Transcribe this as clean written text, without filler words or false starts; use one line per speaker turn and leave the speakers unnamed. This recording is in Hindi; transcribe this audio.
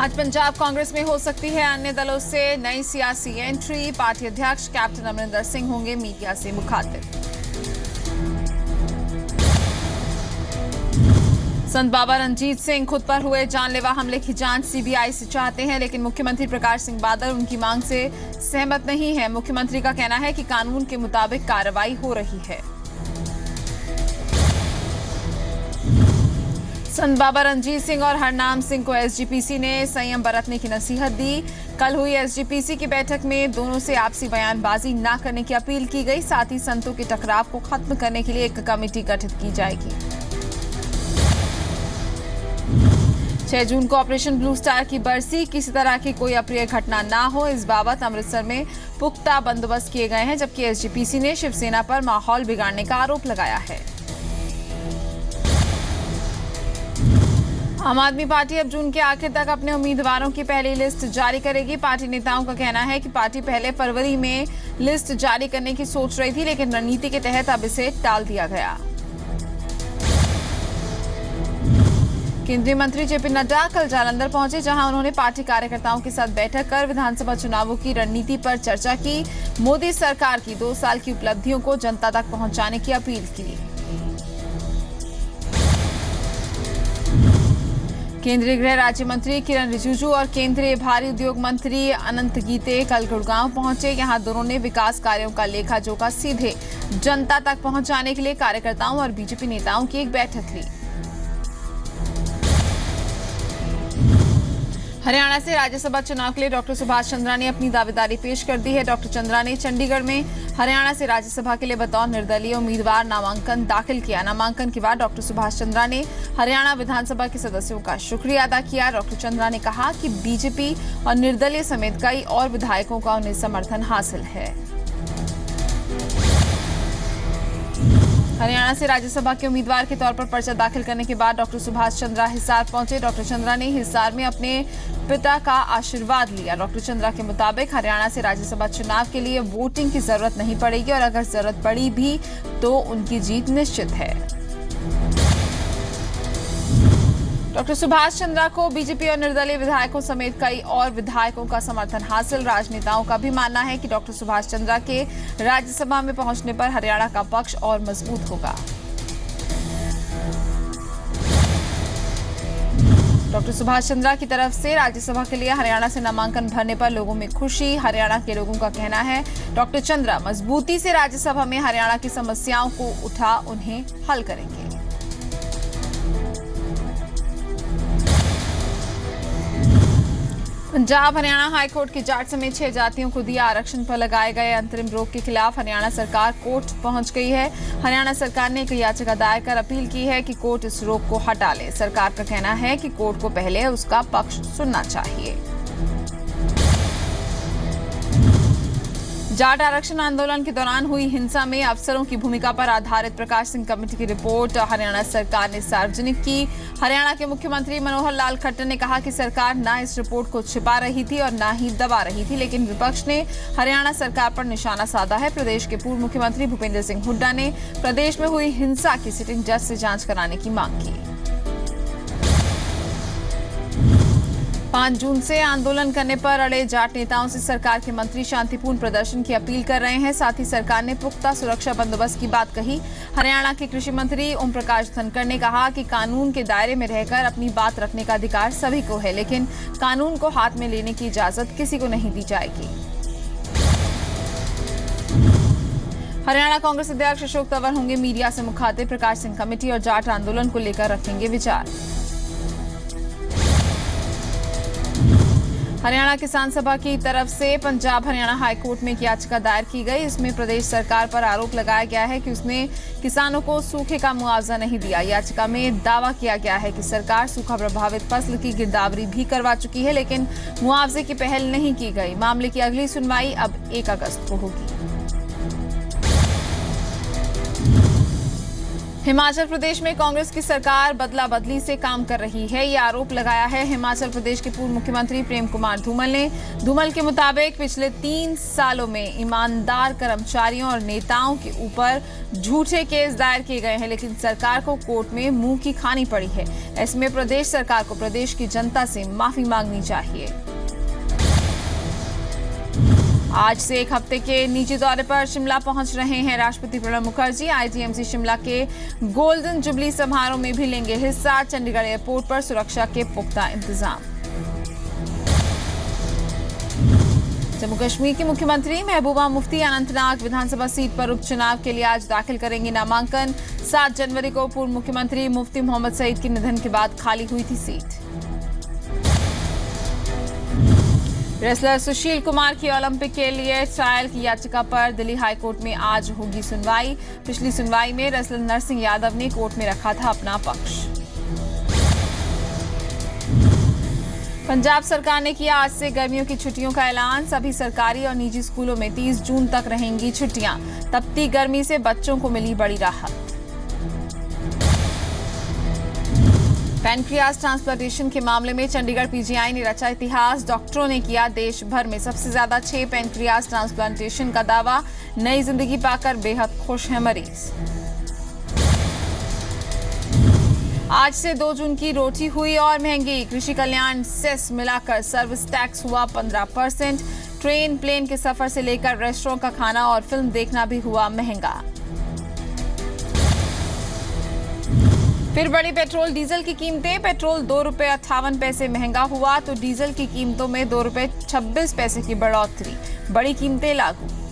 आज पंजाब कांग्रेस में हो सकती है अन्य दलों से नई सियासी एंट्री। पार्टी अध्यक्ष कैप्टन अमरिंदर सिंह होंगे मीडिया से मुखातिब। संत बाबा रणजीत सिंह खुद पर हुए जानलेवा हमले की जांच सीबीआई से चाहते हैं, लेकिन मुख्यमंत्री प्रकाश सिंह बादल उनकी मांग से सहमत नहीं है। मुख्यमंत्री का कहना है कि कानून के मुताबिक कार्रवाई हो रही है। संत बाबा रणजीत सिंह और हरनाम सिंह को एसजीपीसी ने संयम बरतने की नसीहत दी। कल हुई एसजीपीसी की बैठक में दोनों से आपसी बयानबाजी न करने की अपील की गई। साथ ही संतों के टकराव को खत्म करने के लिए एक कमेटी गठित की जाएगी। 6 जून को ऑपरेशन ब्लू स्टार की बरसी, किसी तरह की कोई अप्रिय घटना ना हो, इस बाबत अमृतसर में पुख्ता बंदोबस्त किए गए हैं। जबकि एसजीपीसी ने शिवसेना पर माहौल बिगाड़ने का आरोप लगाया है। आम आदमी पार्टी अब जून के आखिर तक अपने उम्मीदवारों की पहली लिस्ट जारी करेगी। पार्टी नेताओं का कहना है कि पार्टी पहले फरवरी में लिस्ट जारी करने की सोच रही थी, लेकिन रणनीति के तहत अब इसे टाल दिया गया। केंद्रीय मंत्री जेपी नड्डा कल जालंधर पहुंचे, जहां उन्होंने पार्टी कार्यकर्ताओं के साथ बैठक कर विधानसभा चुनावों की रणनीति पर चर्चा की। मोदी सरकार की 2 साल की उपलब्धियों को जनता तक पहुंचाने की अपील की। केंद्रीय गृह राज्य मंत्री किरण रिजिजू और केंद्रीय भारी उद्योग मंत्री अनंत गीते कल गुड़गांव पहुंचे। यहां दोनों ने विकास कार्यों का लेखा जोखा सीधे जनता तक पहुंचाने के लिए कार्यकर्ताओं और बीजेपी नेताओं की एक बैठक ली। हरियाणा से राज्यसभा चुनाव के लिए डॉक्टर सुभाष चंद्रा ने अपनी दावेदारी पेश कर दी है। डॉक्टर चंद्रा ने चंडीगढ़ में हरियाणा से राज्यसभा के लिए बतौर निर्दलीय उम्मीदवार नामांकन दाखिल किया। नामांकन के बाद डॉक्टर सुभाष चंद्रा ने हरियाणा विधानसभा के सदस्यों का शुक्रिया अदा किया। डॉक्टर चंद्रा ने कहा कि बीजेपी और निर्दलीय समेत कई और विधायकों का उन्हें समर्थन हासिल है। हरियाणा से राज्यसभा के उम्मीदवार के तौर पर पर्चा दाखिल करने के बाद डॉक्टर सुभाष चंद्रा हिसार पहुंचे। डॉक्टर चंद्रा ने हिसार में अपने पिता का आशीर्वाद लिया। डॉक्टर चंद्रा के मुताबिक हरियाणा से राज्यसभा चुनाव के लिए वोटिंग की जरूरत नहीं पड़ेगी और अगर जरूरत पड़ी भी तो उनकी जीत निश्चित है। डॉक्टर सुभाष चंद्रा को बीजेपी और निर्दलीय विधायकों समेत कई और विधायकों का समर्थन हासिल। राजनेताओं का भी मानना है कि डॉक्टर सुभाष चंद्रा के राज्यसभा में पहुंचने पर हरियाणा का पक्ष और मजबूत होगा। डॉक्टर सुभाष चंद्रा की तरफ से राज्यसभा के लिए हरियाणा से नामांकन भरने पर लोगों में खुशी। हरियाणा के लोगों का कहना है डॉक्टर चंद्रा मजबूती से राज्यसभा में हरियाणा की समस्याओं को उठा उन्हें हल करेंगे। पंजाब हरियाणा हाईकोर्ट की जाट समेत 6 जातियों को दिया आरक्षण पर लगाए गए अंतरिम रोक के खिलाफ हरियाणा सरकार कोर्ट पहुंच गई है। हरियाणा सरकार ने एक याचिका दायर कर अपील की है कि कोर्ट इस रोक को हटा ले। सरकार का कहना है कि कोर्ट को पहले उसका पक्ष सुनना चाहिए। जाट आरक्षण आंदोलन के दौरान हुई हिंसा में अफसरों की भूमिका पर आधारित प्रकाश सिंह कमेटी की रिपोर्ट हरियाणा सरकार ने सार्वजनिक की। हरियाणा के मुख्यमंत्री मनोहर लाल खट्टर ने कहा कि सरकार न इस रिपोर्ट को छिपा रही थी और न ही दबा रही थी, लेकिन विपक्ष ने हरियाणा सरकार पर निशाना साधा है। प्रदेश के पूर्व मुख्यमंत्री भूपेंद्र सिंह हुड्डा ने प्रदेश में हुई हिंसा की सिटिंग जज से जांच कराने की मांग की। 5 जून से आंदोलन करने पर अड़े जाट नेताओं से सरकार के मंत्री शांतिपूर्ण प्रदर्शन की अपील कर रहे हैं। साथ ही सरकार ने पुख्ता सुरक्षा बंदोबस्त की बात कही। हरियाणा के कृषि मंत्री ओम प्रकाश धनखड़ ने कहा कि कानून के दायरे में रहकर अपनी बात रखने का अधिकार सभी को है, लेकिन कानून को हाथ में लेने की इजाजत किसी को नहीं दी जाएगी। हरियाणा कांग्रेस अध्यक्ष अशोक तंवर होंगे मीडिया से मुखातिब। प्रकाश सिंह कमेटी और जाट आंदोलन को लेकर रखेंगे विचार। हरियाणा किसान सभा की तरफ से पंजाब हरियाणा हाईकोर्ट में एक याचिका दायर की गई। इसमें प्रदेश सरकार पर आरोप लगाया गया है कि उसने किसानों को सूखे का मुआवजा नहीं दिया। याचिका में दावा किया गया है कि सरकार सूखा प्रभावित फसल की गिरदावरी भी करवा चुकी है, लेकिन मुआवजे की पहल नहीं की गई। मामले की अगली सुनवाई अब 1 अगस्त को होगी। हिमाचल प्रदेश में कांग्रेस की सरकार बदला बदली से काम कर रही है, ये आरोप लगाया है हिमाचल प्रदेश के पूर्व मुख्यमंत्री प्रेम कुमार धूमल ने। धूमल के मुताबिक पिछले 3 सालों में ईमानदार कर्मचारियों और नेताओं के ऊपर झूठे केस दायर किए गए हैं, लेकिन सरकार को कोर्ट में मुंह की खानी पड़ी है। ऐसे में प्रदेश सरकार को प्रदेश की जनता से माफी मांगनी चाहिए। आज से एक हफ्ते के निजी दौरे पर शिमला पहुंच रहे हैं राष्ट्रपति प्रणब मुखर्जी। आईजीएमसी शिमला के गोल्डन जुबली समारोह में भी लेंगे हिस्सा। चंडीगढ़ एयरपोर्ट पर सुरक्षा के पुख्ता इंतजाम। जम्मू कश्मीर की मुख्यमंत्री महबूबा मुफ्ती अनंतनाग विधानसभा सीट पर उपचुनाव के लिए आज दाखिल करेंगी नामांकन। 7 जनवरी को पूर्व मुख्यमंत्री मुफ्ती मोहम्मद सईद के निधन के बाद खाली हुई थी सीट। रेसलर सुशील कुमार की ओलंपिक के लिए ट्रायल की याचिका पर दिल्ली हाईकोर्ट में आज होगी सुनवाई। पिछली सुनवाई में रेसलर नरसिंह यादव ने कोर्ट में रखा था अपना पक्ष। पंजाब सरकार ने किया आज से गर्मियों की छुट्टियों का ऐलान। सभी सरकारी और निजी स्कूलों में 30 जून तक रहेंगी छुट्टियां। तपती गर्मी से बच्चों को मिली बड़ी राहत। पैनक्रियाज ट्रांसप्लांटेशन के मामले में चंडीगढ़ पीजीआई ने रचा इतिहास। डॉक्टरों ने किया देश भर में सबसे ज्यादा 6 पैनक्रियाज ट्रांसप्लांटेशन का दावा। नई जिंदगी पाकर बेहद खुश हैं मरीज। आज से 2 जून की रोटी हुई और महंगी। कृषि कल्याण सेस मिलाकर सर्विस टैक्स हुआ 15%। ट्रेन प्लेन के सफर से लेकर रेस्टोरेंट का खाना और फिल्म देखना भी हुआ महंगा। फिर बढ़ी पेट्रोल डीजल की कीमतें। पेट्रोल 2 रुपये 58 पैसे महंगा हुआ तो डीजल की कीमतों में 2 रुपये 26 पैसे की बढ़ोतरी। बड़ी कीमतें लागू।